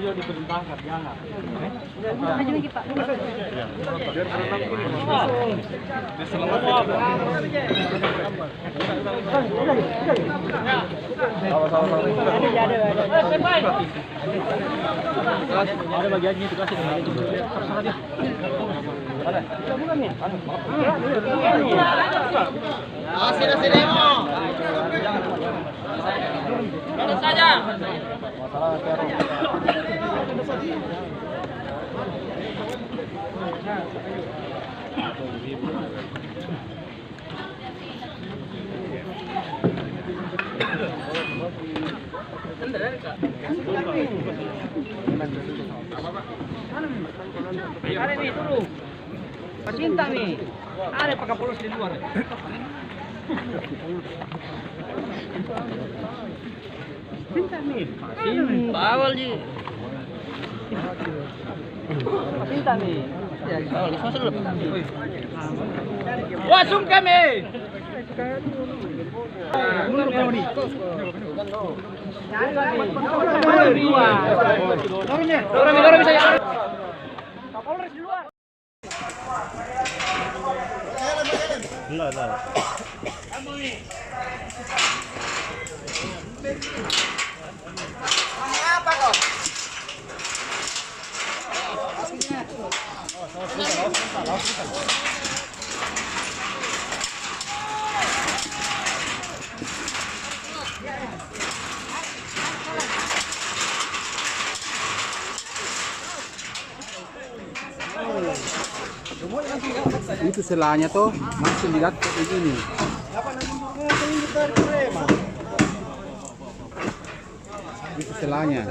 Ayo diperintahkan, jangan. Maju lagi Pak. Biar berenang ini. Ada bagiannya itu kasih. Sini demo. Terus saja. Ada nih turun. Cinta nih. Ada pakai polos di luar. Cinta nih. Bawal ji. Cinta nih. Bawal masuk dulu. Wasung kami. Dorong bisa ya. Kapolres di luar. Enggak. Apa kok? Itu selanya tuh masih dilihat kayak gini. Itu selanya.